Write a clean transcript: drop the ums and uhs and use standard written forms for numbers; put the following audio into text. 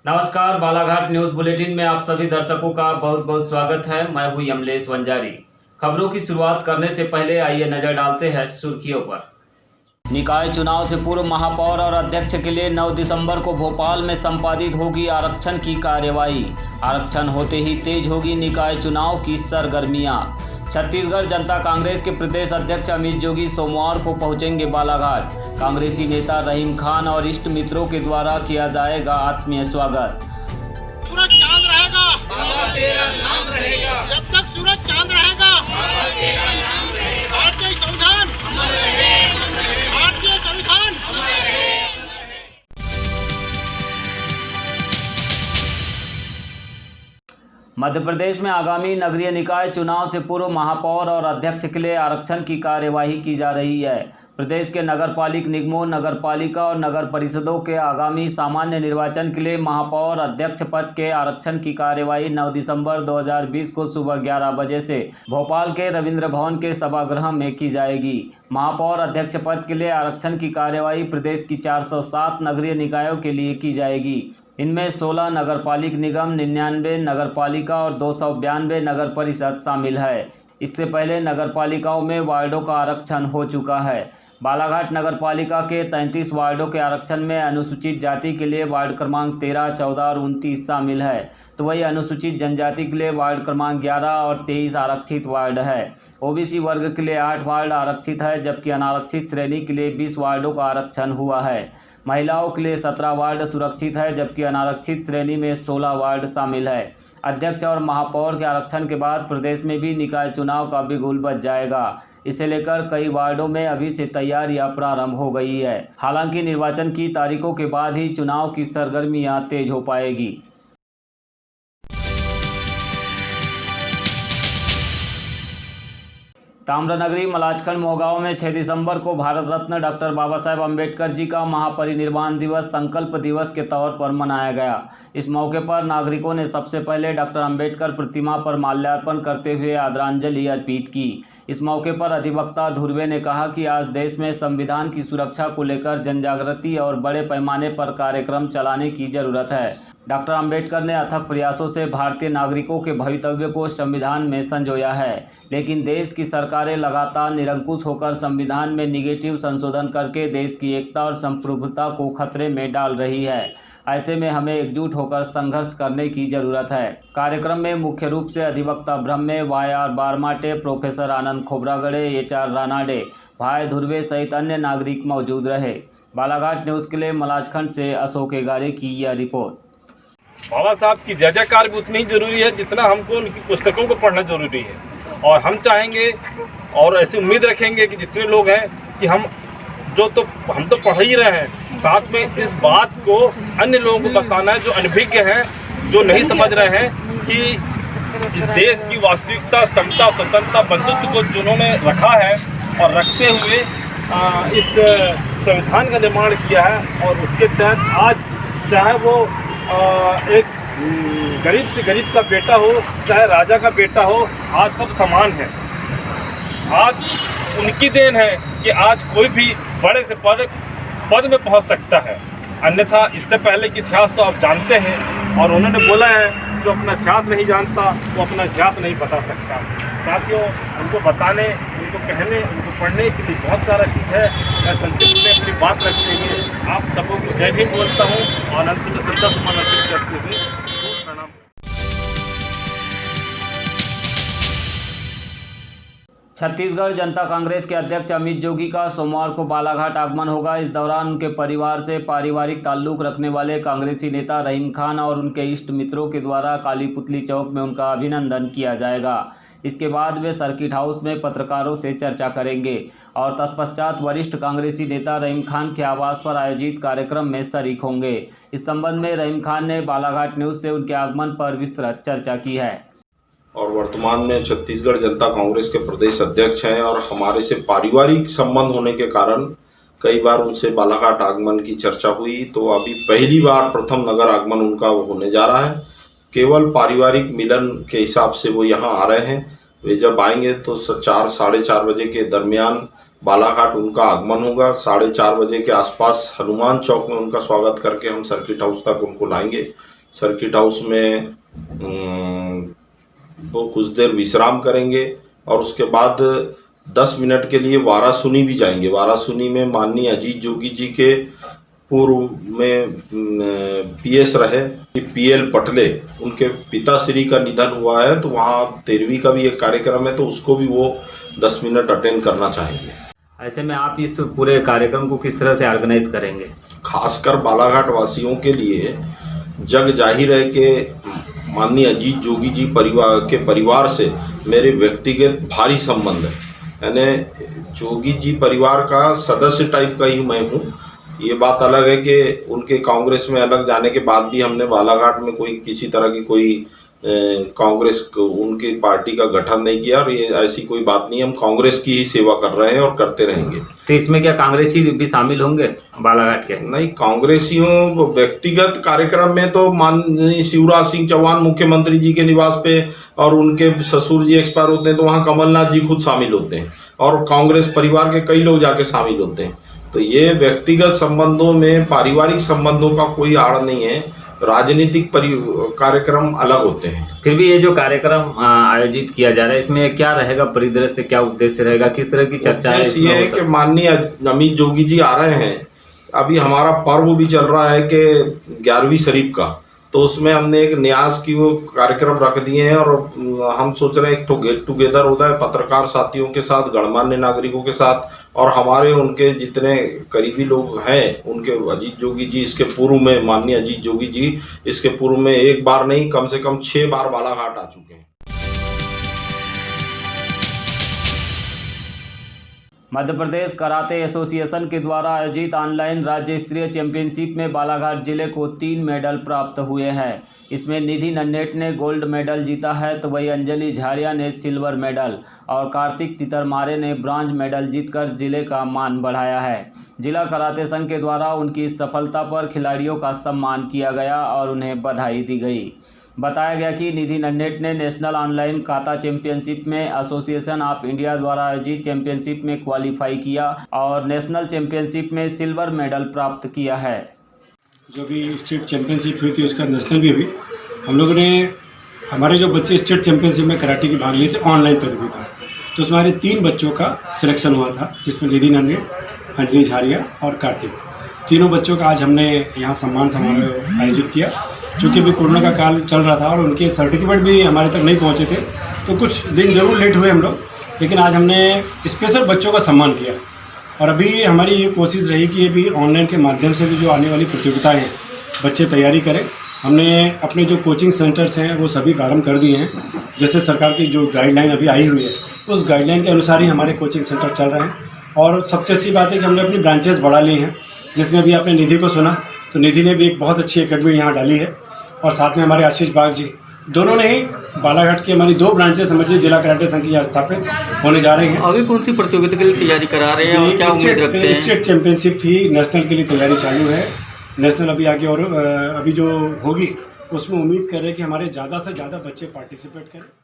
नमस्कार, Balaghat news bulletin में आप सभी दर्शकों का बहुत बहुत स्वागत है। मैं हूं यमलेश वंजारी। खबरों की शुरुआत करने से पहले आइए नजर डालते हैं सुर्खियों पर। निकाय चुनाव से पूर्व महापौर और अध्यक्ष के लिए 9 दिसंबर को भोपाल में संपादित होगी आरक्षण की कार्यवाही। आरक्षण होते ही तेज होगी निकाय चुनाव की सरगर्मियां। छत्तीसगढ़ जनता कांग्रेस के प्रदेश अध्यक्ष अमित जोगी सोमवार को पहुंचेंगे बालाघाट। कांग्रेसी नेता रहीम खान और इष्ट मित्रों के द्वारा किया जाएगा आत्मीय स्वागत। सूरज चांद रहेगा, तेरा नाम रहेगा। जब तक सूरज चांद रहेगा, तेरा नाम रहेगा। भारतीय संविधान अमर रहे, भारतीय संविधान अमर रहे। मध्य प्रदेश में आगामी नगरीय निकाय चुनाव से पूर्व महापौर और अध्यक्ष के लिए आरक्षण की कार्यवाही की जा रही है। प्रदेश के नगरपालिक निगमों, नगरपालिका और नगर परिषदों के आगामी सामान्य निर्वाचन के लिए महापौर अध्यक्ष पद के आरक्षण की कार्यवाही 9 दिसंबर 2020 को सुबह 11 बजे से भोपाल के रविंद्र भवन के सभागृह में की जाएगी। महापौर अध्यक्ष पद के लिए आरक्षण की कार्यवाही प्रदेश की 407 नगरीय निकायों के लिए की जाएगी। इनमें 16 नगरपालिक निगम, 99 नगरपालिका और 292 नगर परिषद शामिल है। इससे पहले नगरपालिकाओं में वार्डों का आरक्षण हो चुका है। बालाघाट नगरपालिका के 33 वार्डों के आरक्षण में अनुसूचित जाति के लिए वार्ड क्रमांक 13, 14 और 29 शामिल है, तो वही अनुसूचित जनजाति के लिए वार्ड क्रमांक 11 और 23 आरक्षित वार्ड है। ओबीसी वर्ग के लिए 8 वार्ड आरक्षित है, जबकि अनारक्षित श्रेणी के लिए 20 वार्डों का आरक्षण हुआ है। महिलाओं के लिए 17 वार्ड सुरक्षित है, जबकि अनारक्षित श्रेणी में 16 वार्ड शामिल है। अध्यक्ष और महापौर के आरक्षण के बाद प्रदेश में भी निकाय चुनाव का बिगुल बज जाएगा। इसे लेकर कई वार्डों में अभी से तैयारियां प्रारंभ हो गई है। हालांकि निर्वाचन की तारीखों के बाद ही चुनाव की सरगर्मियां तेज हो पाएगी। ताम्रनगरी मलाजखंड मोहगांव में 6 दिसंबर को भारत रत्न डॉक्टर बाबा साहेब अम्बेडकर जी का महापरिनिर्वाण दिवस संकल्प दिवस के तौर पर मनाया गया। इस मौके पर नागरिकों ने सबसे पहले डॉक्टर अम्बेडकर प्रतिमा पर माल्यार्पण करते हुए आदरांजलि अर्पित की। इस मौके पर अधिवक्ता धुर्वे ने कहा कि आज देश में संविधान की सुरक्षा को लेकर जनजागृति और बड़े पैमाने पर कार्यक्रम चलाने की जरूरत है। डॉक्टर अम्बेडकर ने अथक प्रयासों से भारतीय नागरिकों के भवितव्य को संविधान में संजोया है, लेकिन देश की सरकारें लगातार निरंकुश होकर संविधान में निगेटिव संशोधन करके देश की एकता और संप्रभुता को खतरे में डाल रही है। ऐसे में हमें एकजुट होकर संघर्ष करने की जरूरत है। कार्यक्रम में मुख्य रूप से अधिवक्ता ब्रह्मे, वाई.आर. बारमाटे, प्रोफेसर आनंद खोब्रागड़े, एच.आर. रानाडे, भाई धुर्वे सहित अन्य नागरिक मौजूद रहे। बालाघाट न्यूज़ के लिए मलाजखंड से अशोक एगारे की यह रिपोर्ट। बाबा साहब की जय जयकार भी उतनी ही जरूरी है जितना हमको उनकी पुस्तकों को पढ़ना जरूरी है। और हम चाहेंगे और ऐसी उम्मीद रखेंगे कि जितने लोग हैं कि हम तो पढ़ ही रहे हैं, साथ में इस बात को अन्य लोगों को बताना है जो अनभिज्ञ हैं, जो नहीं समझ रहे हैं कि इस देश की वास्तविकता, समता, स्वतंत्रता, बंधुत्व को जिन्होंने रखा है और रखते हुए इस संविधान का निर्माण किया है, और उसके तहत आज चाहे वो एक गरीब से गरीब का बेटा हो, चाहे राजा का बेटा हो, आज सब समान है। आज उनकी देन है कि आज कोई भी बड़े से बड़े पद में पहुंच सकता है। अन्यथा इससे पहले कि इतिहास तो आप जानते हैं, और उन्होंने बोला है जो अपना इतिहास नहीं जानता वो अपना इतिहास नहीं बता सकता। साथियों, उनको बताने, उनको कहने, उनको पढ़ने के लिए बहुत सारा चीज़ है। मैं संक्षिप्त में अपनी बात रखते हुए आप सबों को जय भी बोलता हूँ और अंत में श्रद्धा सुमन अर्पित करते हुए प्रणाम। छत्तीसगढ़ जनता कांग्रेस के अध्यक्ष अमित जोगी का सोमवार को बालाघाट आगमन होगा। इस दौरान उनके परिवार से पारिवारिक ताल्लुक रखने वाले कांग्रेसी नेता रहीम खान और उनके इष्ट मित्रों के द्वारा काली पुतली चौक में उनका अभिनंदन किया जाएगा। इसके बाद वे सर्किट हाउस में पत्रकारों से चर्चा करेंगे और तत्पश्चात वरिष्ठ कांग्रेसी नेता रहीम खान के आवास पर आयोजित कार्यक्रम में शरीक होंगे। इस संबंध में रहीम खान ने बालाघाट न्यूज़ से उनके आगमन पर विस्तृत चर्चा की है। और वर्तमान में छत्तीसगढ़ जनता कांग्रेस के प्रदेश अध्यक्ष हैं, और हमारे से पारिवारिक संबंध होने के कारण कई बार उनसे बालाघाट आगमन की चर्चा हुई। तो अभी पहली बार प्रथम नगर आगमन उनका होने जा रहा है। केवल पारिवारिक मिलन के हिसाब से वो यहाँ आ रहे हैं। वे जब आएंगे तो 4 साढ़े 4 बजे के दरमियान बालाघाट उनका आगमन होगा। 4:30 बजे के आसपास हनुमान चौक में उनका स्वागत करके हम सर्किट हाउस तक उनको लाएंगे। सर्किट हाउस में वो कुछ देर विश्राम करेंगे और उसके बाद 10 मिनट के लिए वारासुनी भी जाएंगे। वारासुनी में माननीय अजीत जोगी जी के पूर्व में पीएस रहे पीएल पटले, उनके पिताश्री का निधन हुआ है, तो वहाँ 13वीं का भी एक कार्यक्रम है, तो उसको भी वो 10 मिनट अटेंड करना चाहेंगे। ऐसे में आप इस पूरे कार्यक्रम को किस तरह से ऑर्गेनाइज करेंगे? खासकर बालाघाट वासियों के लिए जग जाहिर है कि माननीय अजीत जोगी जी परिवार से मेरे व्यक्तिगत भारी संबंध है। यानी जोगी जी परिवार का सदस्य टाइप का ही मैं हूँ। ये बात अलग है कि उनके कांग्रेस में अलग जाने के बाद भी हमने बालाघाट में कोई किसी तरह की कोई कांग्रेस उनकी पार्टी का गठन नहीं किया, और ये ऐसी कोई बात नहीं है। हम कांग्रेस की ही सेवा कर रहे हैं और करते रहेंगे। तो इसमें क्या कांग्रेसी भी शामिल होंगे बालाघाट के? नहीं, कांग्रेसियों व्यक्तिगत कार्यक्रम में तो माननीय शिवराज सिंह चौहान मुख्यमंत्री जी के निवास पे और उनके ससुर जी एक्सपायर होते हैं, तो वहाँ कमलनाथ जी खुद शामिल होते हैं और कांग्रेस परिवार के कई लोग जाके शामिल होते हैं। तो ये व्यक्तिगत संबंधों में पारिवारिक संबंधों का कोई आड़ नहीं है, राजनीतिक कार्यक्रम अलग होते हैं। फिर भी ये जो कार्यक्रम आयोजित किया जा रहा है, इसमें क्या रहेगा परिदृश्य, क्या उद्देश्य रहेगा, किस तरह की चर्चा है? उद्देश्य ये है कि माननीय अमित जोगी जी आ रहे हैं। अभी हमारा पर्व भी चल रहा है कि 11वीं शरीफ का, तो उसमें हमने एक न्यास की वो कार्यक्रम रख दिए हैं और हम सोच रहे हैं एक तो गेट टुगेदर होता है पत्रकार साथियों के साथ, गणमान्य नागरिकों के साथ, और हमारे उनके जितने करीबी लोग हैं उनके अजीत जोगी जी इसके पूर्व में माननीय अजीत जोगी जी इसके पूर्व में एक बार नहीं कम से कम 6 बार बालाघाट आ चुके हैं। मध्य प्रदेश कराटे एसोसिएशन के द्वारा आयोजित ऑनलाइन राज्य स्तरीय चैंपियनशिप में बालाघाट जिले को 3 मेडल प्राप्त हुए हैं। इसमें निधि नन्नेट ने गोल्ड मेडल जीता है, तो वही अंजलि झाड़िया ने सिल्वर मेडल और कार्तिक तितरमारे ने ब्रॉन्ज मेडल जीतकर जिले का मान बढ़ाया है। जिला कराटे संघ के द्वारा उनकी इस सफलता पर खिलाड़ियों का सम्मान किया गया और उन्हें बधाई दी गई। बताया गया कि निधि नन्नेट ने नेशनल ऑनलाइन काता चैंपियनशिप में एसोसिएशन ऑफ इंडिया द्वारा आयोजित चैंपियनशिप में क्वालिफाई किया और नेशनल चैंपियनशिप में सिल्वर मेडल प्राप्त किया है। जो भी स्टेट चैंपियनशिप हुई थी उसका नेशनल भी हुई। हम लोगों ने हमारे जो बच्चे स्टेट चैंपियनशिप में कराटे की भाग लिए थे, ऑनलाइन प्रतियोगिता था, तो उसमें हमारे 3 बच्चों का सिलेक्शन हुआ था, जिसमें निधि नन्नेट, अंजलि झाड़िया और कार्तिक, तीनों बच्चों का आज हमने यहाँ सम्मान समारोह आयोजित किया। चूँकि अभी कोरोना का काल चल रहा था और उनके सर्टिफिकेट भी हमारे तक नहीं पहुँचे थे, तो कुछ दिन ज़रूर लेट हुए हम लोग, लेकिन आज हमने स्पेशल बच्चों का सम्मान किया। और अभी हमारी ये कोशिश रही कि अभी ऑनलाइन के माध्यम से भी जो आने वाली प्रतियोगिताएं हैं बच्चे तैयारी करें। हमने अपने जो कोचिंग सेंटर्स हैं वो सभी प्रारंभ कर दिए हैं। जैसे सरकार की जो गाइडलाइन अभी आई हुई है उस गाइडलाइन के अनुसार ही हमारे कोचिंग सेंटर चल रहे हैं। और सबसे अच्छी बात है कि हमने अपनी ब्रांचेस बढ़ा ली हैं, जिसमें अभी आपने निधि को सुना, तो निधि ने भी एक बहुत अच्छी एकेडमी यहाँ डाली है, और साथ में हमारे आशीष बाग जी, दोनों ने ही बालाघाट की हमारी 2 ब्रांचेस समझिए जिला कराटे संघ की यहाँ स्थापित होने जा रही हैं। अभी कौन सी प्रतियोगिता के लिए तैयारी करा रहे हैं और क्या उम्मीद रखते हैं? स्टेट चैंपियनशिप थी, नेशनल के लिए तैयारी चालू है। नेशनल अभी आगे और अभी जो होगी उसमें उम्मीद कर रहे हैं कि हमारे ज़्यादा से ज़्यादा बच्चे पार्टिसिपेट करें।